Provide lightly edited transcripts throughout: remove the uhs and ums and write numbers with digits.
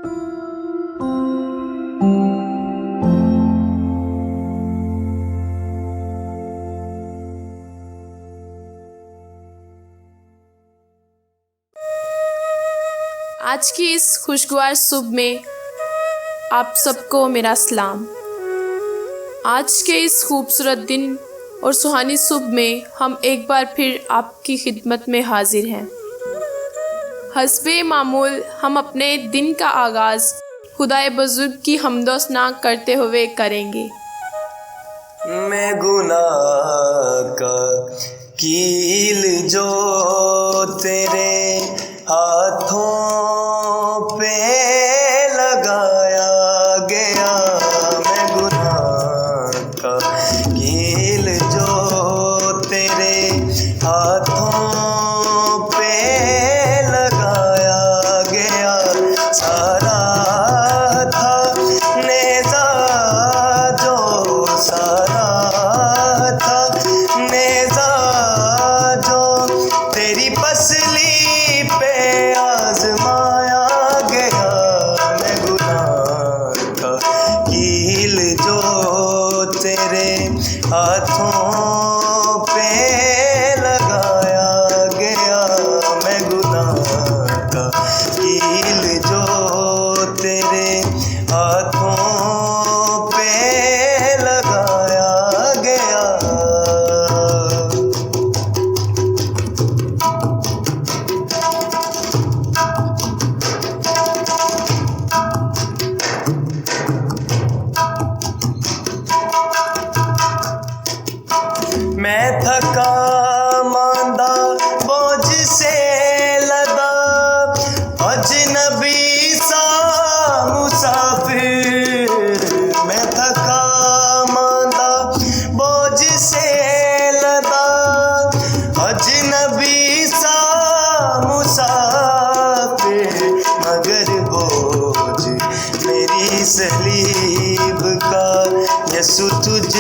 آج کی اس خوشگوار صبح میں آپ سب کو میرا سلام۔ آج کے اس خوبصورت دن اور سہانی صبح میں ہم ایک بار پھر آپ کی خدمت میں حاضر ہیں۔ حسب معمول ہم اپنے دن کا آغاز خدائے بزرگ کی حمد و ثنا کرتے ہوئے کریں گے۔ میں گناہ کا کیل جو تیرے ہاتھوں پہ لگایا گیا، میں گناہ کا کیل جو تیرے ہاتھوں پہ لگایا گیا، سارا تھا نیزہ جو، سارا تھا نیزہ جو تیری پسلی پہ آزمایا گیا، میں گناہ کا کیل جو تیرے ہاتھوں پہ لگایا گیا، میں گناہ کا کیل جو تیرے ہاتھوں پہ لگایا گیا۔ میں تھکا ماندہ بوجھ سے لدا، اجنبی سا مسافر، میں تھکا ماندہ بوجھ سے لدا، اجنبی سا مسافر، مگر بوجھ میری صلیب کا یسوع تجھ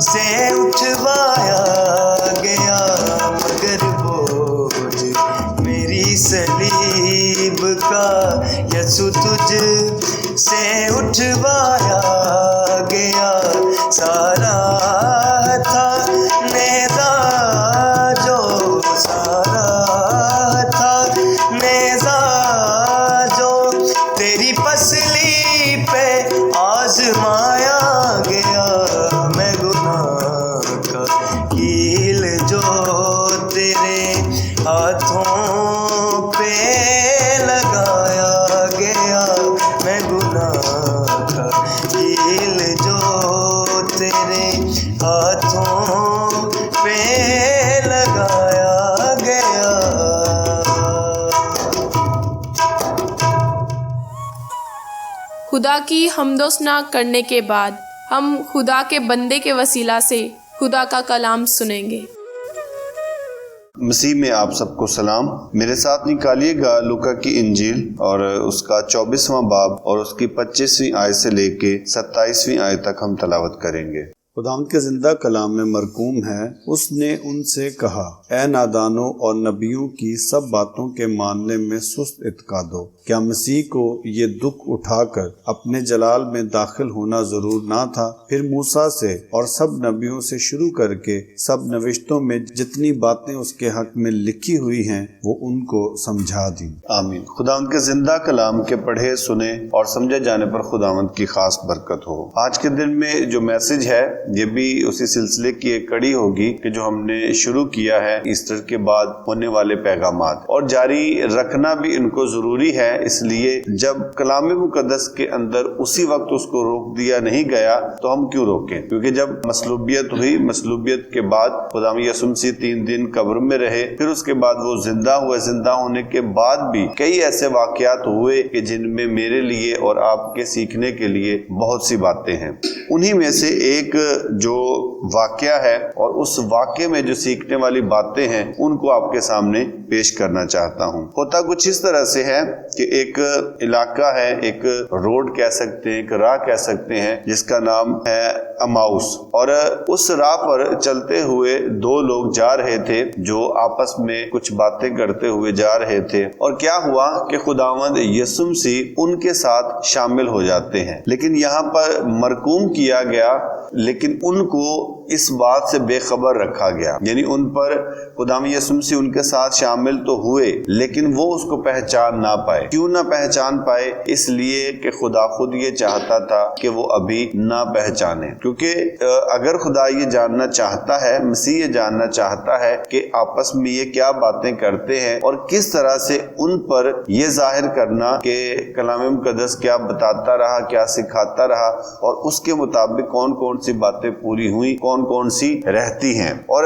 سے اٹھوایا گیا، مگر بوجھ میری صلیب کا یسوع تجھ سے اٹھوایا گیا، سارا تھا نیزہ جو، سارا تھا نیزہ جو تیری پسلی پہ آزمایا گیا، میں گناہ کا کیل جو تیرے ہاتھوں پہ لگایا گیا، میں گناہ کا کیل جو تیرے ہاتھوں پہ لگایا گیا۔ خدا کی حمد و ثنا کرنے کے بعد ہم خدا کے بندے کے وسیلہ سے خدا کا کلام سنیں گے۔ مسیح میں آپ سب کو سلام۔ میرے ساتھ نکالیے گا لوکا کی انجیل اور اس کا 24واں باب اور اس کی 25ویں آیت سے لے کے 27ویں آیت تک ہم تلاوت کریں گے۔ خداوند کے زندہ کلام میں مرقوم ہے، اس نے ان سے کہا، اے نادانوں اور نبیوں کی سب باتوں کے ماننے میں سست اعتقادو، کیا مسیح کو یہ دکھ اٹھا کر اپنے جلال میں داخل ہونا ضرور نہ تھا؟ پھر موسیٰ سے اور سب نبیوں سے شروع کر کے سب نوشتوں میں جتنی باتیں اس کے حق میں لکھی ہوئی ہیں وہ ان کو سمجھا دیں۔ آمین۔ خداوند کے زندہ کلام کے پڑھے سنے اور سمجھے جانے پر خداوند کی خاص برکت ہو۔ آج کے دن میں جو میسج ہے یہ بھی اسی سلسلے کی ایک کڑی ہوگی کہ جو ہم نے شروع کیا ہے ایسٹر کے بعد ہونے والے پیغامات، اور جاری رکھنا بھی ان کو ضروری ہے، اس لیے جب کلام مقدس کے اندر اسی وقت اس کو روک دیا نہیں گیا تو ہم کیوں روکیں؟ کیونکہ جب مصلوبیت ہوئی، مصلوبیت کے بعد خدا یسوع مسیح 3 دن قبر میں رہے، پھر اس کے بعد وہ زندہ ہوئے، زندہ ہونے کے بعد بھی کئی ایسے واقعات ہوئے کہ جن میں میرے لیے اور آپ کے سیکھنے کے لیے بہت سی باتیں ہیں۔ انہی میں سے ایک جو واقعہ ہے اور اس واقعے میں جو سیکھنے والی باتیں ہیں ان کو آپ کے سامنے پیش کرنا چاہتا ہوں۔ ہوتا کچھ اس طرح سے ہے کہ ایک علاقہ ہے، ایک روڈ کہہ سکتے ہیں، ایک راہ کہہ سکتے ہیں، جس کا نام ہے اماؤس، اور اس راہ پر چلتے ہوئے دو لوگ جا رہے تھے جو آپس میں کچھ باتیں کرتے ہوئے جا رہے تھے، اور کیا ہوا کہ خداوند یسوع مسیح ان کے ساتھ شامل ہو جاتے ہیں، لیکن یہاں پر مرقوم کیا گیا، لیکن ان کو اس بات سے بے خبر رکھا گیا، یعنی ان پر خداوند یسوع مسیح ان کے ساتھ شامل تو ہوئے لیکن وہ اس کو پہچان نہ پائے۔ کیوں نہ پہچان پائے؟ اس لیے کہ خدا خود یہ چاہتا تھا کہ وہ ابھی نہ پہچانے، کیونکہ اگر خدا یہ جاننا چاہتا ہے، مسیح یہ جاننا چاہتا ہے کہ آپس میں یہ کیا باتیں کرتے ہیں اور کس طرح سے ان پر یہ ظاہر کرنا کہ کلام مقدس کیا بتاتا رہا، کیا سکھاتا رہا، اور اس کے مطابق کون کون سی باتیں پوری ہوئی، کون کون سی رہتی ہیں۔ اور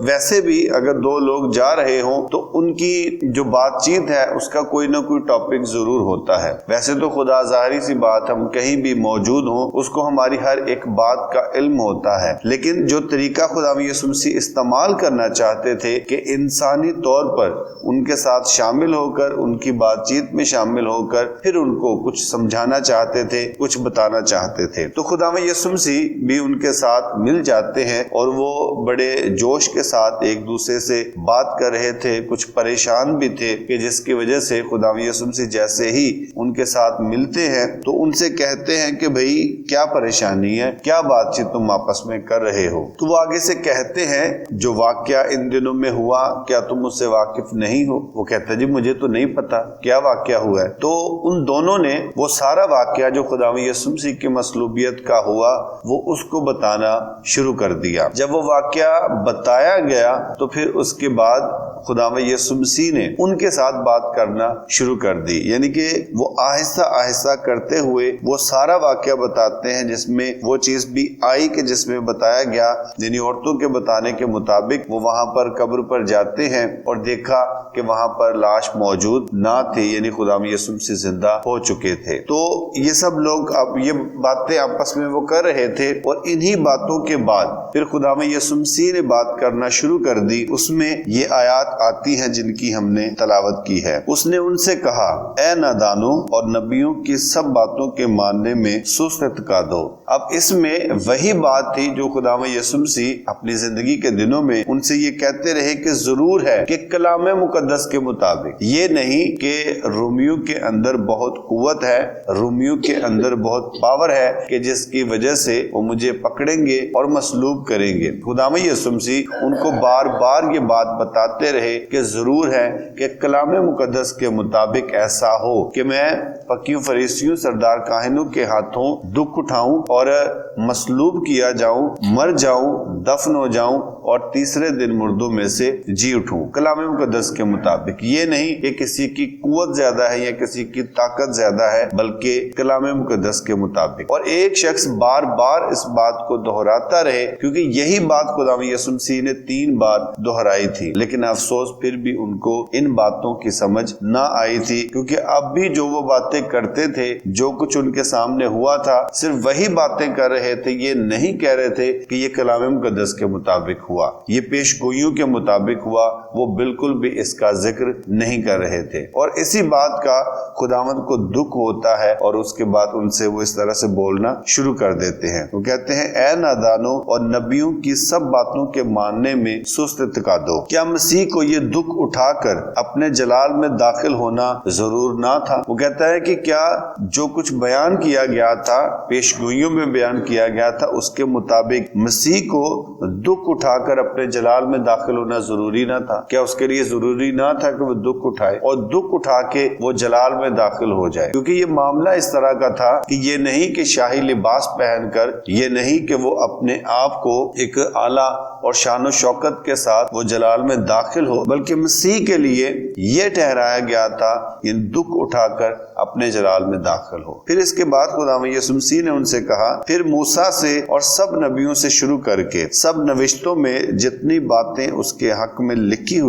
ویسے بھی اگر دو لوگ جا رہے ہوں تو ان کی جو بات چیت ہے اس کا کوئی نہ کوئی ٹاپک ضرور ہوتا ہے۔ ویسے تو خدا ظاہری سی بات، ہم کہیں بھی موجود ہوں اس کو ہماری ہر ایک بات کا علم ہوتا ہے، لیکن جو طریقہ خدا یسوع مسیح استعمال کرنا چاہتے تھے کہ انسانی طور پر ان کے ساتھ شامل ہو کر، ان کی بات چیت میں شامل ہو کر پھر ان کو کچھ سمجھانا چاہتے تھے، کچھ بتانا چاہتے تھے، تو خدا یسوع مسیح بھی ان کے ساتھ مل جاتے ہیں اور وہ بڑے جوش کے ساتھ ایک دوسرے سے بات کر رہے تھے، کچھ پریشان بھی تھے کہ جس کی وجہ سے خدا یسوع مسیح جیسے ہی ان کے ساتھ ملتے ہیں تو ان سے کہتے ہیں کہ بھئی کیا پریشانی ہے، کیا بات چیت تم آپس میں کر رہے ہو؟ تو وہ آگے سے کہتے ہیں جو واقعہ ان دنوں میں ہوا کیا تم اس سے واقف نہیں ہو؟ وہ کہتا ہے جی مجھے تو نہیں پتا کیا واقعہ ہوا ہے۔ تو ان دونوں نے وہ سارا واقعہ جو خدا یسوع مسیح کی مصلوبیت کا ہوا وہ اس کو بتانا شروع کر دیا۔ جب وہ واقعہ بتایا گیا تو پھر اس کے بعد خدا یسوع مسیح نے ان کے ساتھ بات کرنا شروع کر دی، یعنی کہ وہ آہستہ آہستہ کرتے ہوئے وہ سارا واقعہ بتاتے ہیں جس میں وہ چیز بھی آئی کہ جس میں بتایا گیا، یعنی عورتوں کے بتانے کے مطابق وہ وہاں پر قبر پر جاتے ہیں اور دیکھا کہ وہاں پر لاش موجود نہ تھی، یعنی خدا یسوع مسیح زندہ ہو چکے تھے۔ تو یہ سب لوگ اب یہ باتیں آپس میں وہ کر رہے تھے، اور انہی باتوں کے بعد پھر خدا یسوع مسیح نے بات کرنا شروع کر دی۔ اس میں یہ آیات آتی ہیں جن کی ہم نے تلاوت کی ہے۔ اس نے ان سے کہا، اے نادانوں اور نبیوں کی سب باتوں کے ماننے میں سست اعتقادو۔ اب اس میں وہی بات تھی جو خدا یسوع مسیح اپنی زندگی کے دنوں میں ان سے یہ کہتے رہے کہ ضرور ہے کہ کلام مقدس کے مطابق، یہ نہیں کہ رومیوں کے اندر بہت قوت ہے، رومیوں کے اندر بہت پاور ہے کہ جس کی وجہ سے وہ مجھے پکڑیں گے اور مصلوب کریں گے۔ خدا یسوع مسیح ان کو بار بار یہ بات بتاتے رہے کہ ضرور ہے کہ کلام مقدس کے مطابق ایسا ہو کہ میں فقیہوں فریسیوں سردار کاہنوں کے ہاتھوں دکھ اٹھاؤں اور مصلوب کیا جاؤں، مر جاؤں، دفن ہو جاؤں اور تیسرے دن مردوں میں سے جی اٹھوں، کلام مقدس کے مطابق۔ یہ نہیں کہ کسی کی قوت زیادہ ہے یا کسی کی طاقت زیادہ ہے، بلکہ کلام مقدس کے مطابق۔ اور ایک شخص بار بار اس بات کو دہراتا رہے، کیونکہ یہی بات خدا یسوع مسیح نے 3 بار دہرائی تھی، لیکن افسوس پھر بھی ان کو ان باتوں کی سمجھ نہ آئی تھی، کیونکہ اب بھی جو وہ باتیں کرتے تھے، جو کچھ ان کے سامنے ہوا تھا، صرف وہی باتیں کر رہے تھے، یہ نہیں کہہ رہے تھے کہ یہ کلام مقدس کے مطابق ہوا، یہ پیش گوئیوں کے مطابق ہوا، وہ بالکل بھی اس کا ذکر نہیں کر رہے تھے۔ اور اسی بات کا خداوند کو دکھ ہوتا ہے اور اس کے بعد ان سے وہ اس طرح سے بولنا شروع کر دیتے ہیں۔ وہ کہتے ہیں، اے نادانوں اور نبیوں کی سب باتوں کے ماننے میں سست اعتقادو، کیا مسیح کو یہ دکھ اٹھا کر اپنے جلال میں داخل ہونا ضرور نہ تھا؟ وہ کہتا ہے کہ کیا جو کچھ بیان کیا گیا تھا، پیش گوئیوں میں بیان کیا گیا تھا، اس کے مطابق مسیح کو دکھ اٹھا کر اپنے جلال میں داخل ہونا ضروری نہ تھا؟ کیا اس کے لیے ضروری نہ تھا کہ وہ دکھ اٹھائے اور دکھ اٹھا کے وہ جلال میں داخل ہو جائے؟ کیونکہ یہ معاملہ اس طرح کا تھا کہ یہ نہیں کہ شاہی لباس پہن کر، یہ نہیں کہ وہ اپنے آپ کو ایک اعلیٰ اور شان و شوکت کے ساتھ وہ جلال میں داخل ہو، بلکہ مسیح کے لیے یہ ٹھہرایا گیا تھا یہ دکھ اٹھا کر اپنے جلال میں داخل ہو۔ پھر اس کے بعد خدا یسوع مسیح نے ان سے کہا رہا۔ پھر موسیٰ سے اور سب نبیوں سے شروع کر کے سب نوشتوں میں جتنی باتیں اس کے حق میں لکھی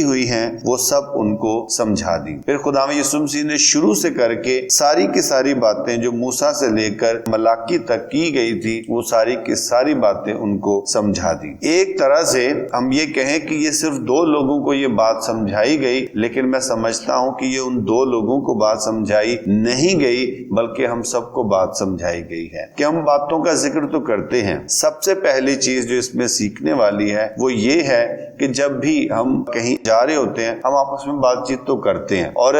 ہوئی ہیں وہ سب ان کو سمجھا دی۔ پھر خداوند یسوع مسیح نے شروع سے کر کے ساری کی ساری باتیں جو موسیٰ سے لے کر ملاکی تک کی گئی تھی وہ ساری کی ساری باتیں ان کو سمجھا دی۔ ایک طرح سے ہم یہ کہیں کہ یہ صرف 2 لوگوں کو یہ بات سمجھائی گئی، لیکن میں سمجھتا ہوں کہ یہ ان 2 لوگوں کو بات سمجھائی نہیں گئی بلکہ ہم سب کو بات سمجھائی گئی ہے۔ کہ ہم باتوں کا ذکر تو کرتے ہیں، سب سے پہلی چیز جو اس میں سیکھنے والی ہے وہ یہ ہے کہ جب بھی ہم کہیں جا رہے ہوتے ہیں ہم آپس میں بات چیت تو کرتے ہیں، اور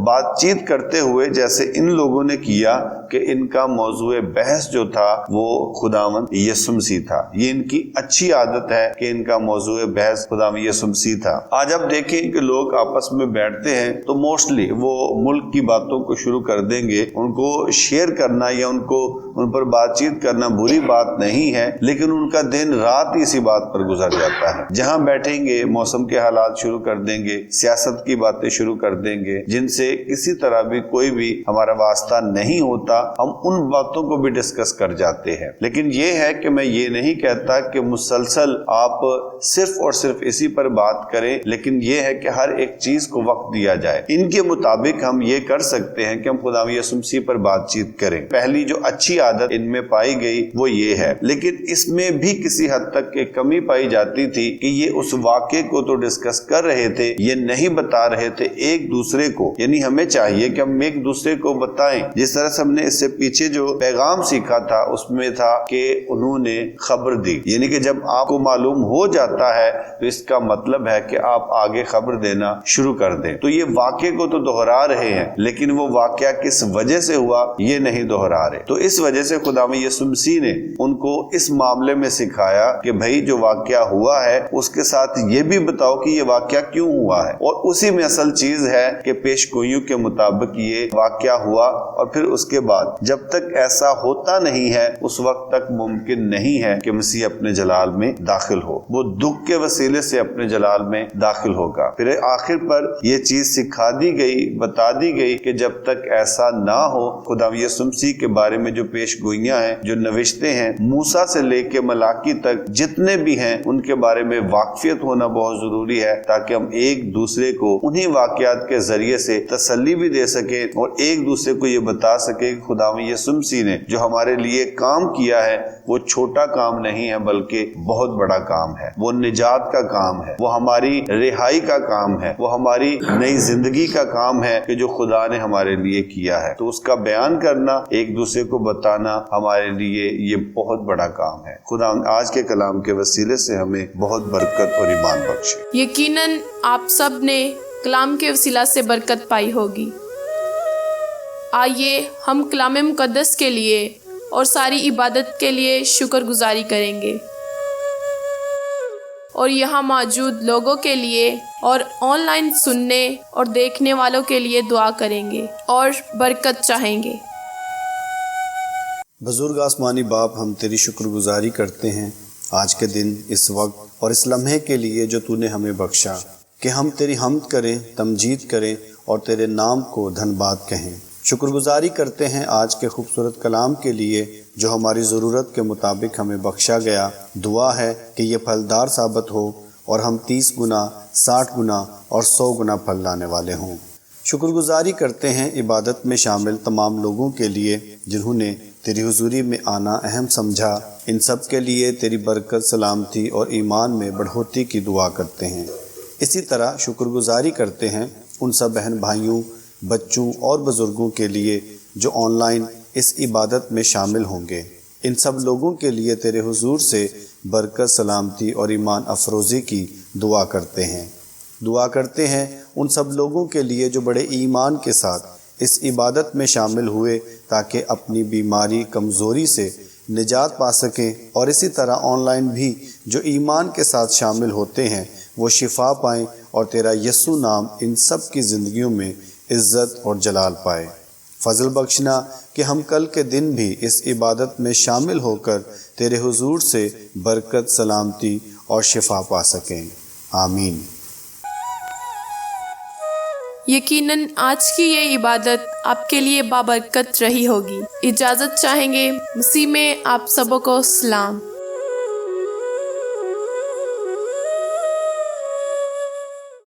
بات چیت کرتے ہوئے جیسے ان لوگوں نے کیا کہ ان کا موضوع بحث جو تھا وہ خداوند یسوع مسیح تھا۔ یہ ان کی اچھی عادت ہے کہ ان کا موضوع بحث خداوند یسوع مسیح تھا۔ آج آپ دیکھیں کہ لوگ آپس میں بیٹھتے ہیں تو موسٹلی وہ ملک کی باتوں کو شروع کر دیں گے۔ ان کو شیئر کرنا یا ان پر بات چیت کرنا بری بات نہیں ہے، لیکن ان کا دن رات ہی اسی بات پر گزر جاتا ہے۔ جہاں بیٹھیں گے موسم کے حالات شروع کر دیں گے، سیاست کی باتیں شروع کر دیں گے جن سے کسی طرح بھی کوئی بھی ہمارا واسطہ نہیں ہوتا، ہم ان باتوں کو بھی ڈسکس کر جاتے ہیں۔ لیکن یہ ہے کہ میں یہ نہیں کہتا کہ مسلسل آپ صرف اور صرف اسی پر بات کریں، لیکن یہ ہے کہ ہر ایک چیز کو وقت دیا جائے۔ ان کے مطابق ہم یہ کر سکتے ہیں کہ ہم خداوند یسوع مسیح پر بات چیت کریں۔ پہلی جو اچھی عادت ان میں پائی گئی وہ یہ ہے، لیکن اس میں بھی کسی حد تک ایک کمی پائی جاتی تھی کہ یہ اس واقعے کو تو ڈسکس کر رہے تھے، یہ نہیں بتا رہے تھے ایک دوسرے کو۔ یعنی ہمیں چاہیے کہ ہم ایک دوسرے کو بتائیں۔ جس طرح سے ہم نے اس سے پیچھے جو پیغام سیکھا تھا اس میں تھا کہ انہوں نے خبر دی، یعنی کہ جب آپ کو معلوم ہو جاتا ہے تو اس کا مطلب ہے کہ آپ آگے خبر دینا شروع کر دیں۔ تو یہ واقعے کو تو دہرا رہے ہیں، لیکن وہ واقعہ کس وجہ سے ہوا یہ نہیں دہرا رہے۔ تو اس وجہ سے خداوند یسوع مسیح نے ان کو اس معاملے میں سکھایا کہ بھائی جو واقعہ ہوا ہے اس کے ساتھ یہ بھی بتاؤ کہ یہ واقعہ کیوں ہوا ہے، اور اسی میں اصل چیز ہے کہ پیش گوئیوں کے مطابق یہ واقعہ ہوا، اور پھر اس کے بعد جب تک ایسا ہوتا نہیں ہے اس وقت تک ممکن نہیں ہے کہ مسیح اپنے جلال میں داخل ہو۔ وہ دکھ کے وسیلے سے اپنے جلال میں داخل ہوگا۔ پھر آخر پر یہ چیز سکھا دی گئی، بتا دی گئی کہ جب تک ایسا نہ ہو خداوند یسوع مسیح کے بارے میں جو پیش گوئیاں ہیں، جو نوشتے ہیں، موسیٰ سے لے کے ملاکی تک جتنے بھی ہیں ان کے بارے میں واقفیت ہونا بہت ضروری ہے، تاکہ ہم ایک دوسرے کو انہی واقعات کے ذریعے سے تسلی بھی دے سکیں اور ایک دوسرے کو یہ بتا سکے کہ خداوند یسوع مسیح نے جو ہمارے لیے کام کیا ہے وہ چھوٹا کام نہیں ہے بلکہ بہت بڑا کام ہے، وہ نجات کا کام ہے، وہ ہماری رہائی کا کام ہے، وہ ہماری نئی زندگی کا کام ہے کہ جو خدا نے ہمارے لیے کیا ہے۔ تو اس کا بیان کرنا، ایک دوسرے کو بتانا ہمارے لیے یہ بہت بڑا کام ہے۔ خدا آج کے کلام کے وسیلے سے ہمیں بہت برکت اور ایمان بخشے۔ یقیناً آپ سب نے کلام کے وسیلہ سے برکت پائی ہوگی۔ آئیے ہم کلام مقدس کے لیے اور ساری عبادت کے لیے شکر گزاری کریں گے، اور یہاں موجود لوگوں کے لیے اور آن لائن سننے اور دیکھنے والوں کے لیے دعا کریں گے اور برکت چاہیں گے۔ بزرگ آسمانی باپ، ہم تیری شکر گزاری کرتے ہیں آج کے دن، اس وقت اور اس لمحے کے لیے جو تو نے ہمیں بخشا، کہ ہم تیری حمد کریں، تمجید کریں اور تیرے نام کو دھن باد کہیں۔ شکر گزاری کرتے ہیں آج کے خوبصورت کلام کے لیے جو ہماری ضرورت کے مطابق ہمیں بخشا گیا۔ دعا ہے کہ یہ پھلدار ثابت ہو اور ہم 30 گنا، 60 گنا اور 100 گنا پھل لانے والے ہوں۔ شکر گزاری کرتے ہیں عبادت میں شامل تمام لوگوں کے لیے جنہوں نے تیری حضوری میں آنا اہم سمجھا۔ ان سب کے لیے تیری برکت، سلامتی اور ایمان میں بڑھوتری کی دعا کرتے ہیں۔ اسی طرح شکر گزاری کرتے ہیں ان سب بہن بھائیوں، بچوں اور بزرگوں کے لیے جو آن لائن اس عبادت میں شامل ہوں گے۔ ان سب لوگوں کے لیے تیرے حضور سے برکت، سلامتی اور ایمان افروزی کی دعا کرتے ہیں۔ دعا کرتے ہیں ان سب لوگوں کے لیے جو بڑے ایمان کے ساتھ اس عبادت میں شامل ہوئے تاکہ اپنی بیماری، کمزوری سے نجات پا سکیں، اور اسی طرح آن لائن بھی جو ایمان کے ساتھ شامل ہوتے ہیں وہ شفا پائیں اور تیرا یسوع نام ان سب کی زندگیوں میں عزت اور جلال پائے۔ فضل بخشنا کہ ہم کل کے دن بھی اس عبادت میں شامل ہو کر تیرے حضور سے برکت، سلامتی اور شفا پا سکیں۔ آمین۔ یقیناً آج کی یہ عبادت آپ کے لیے بابرکت رہی ہوگی۔ اجازت چاہیں گے۔ مسیح میں آپ سبوں کو سلام۔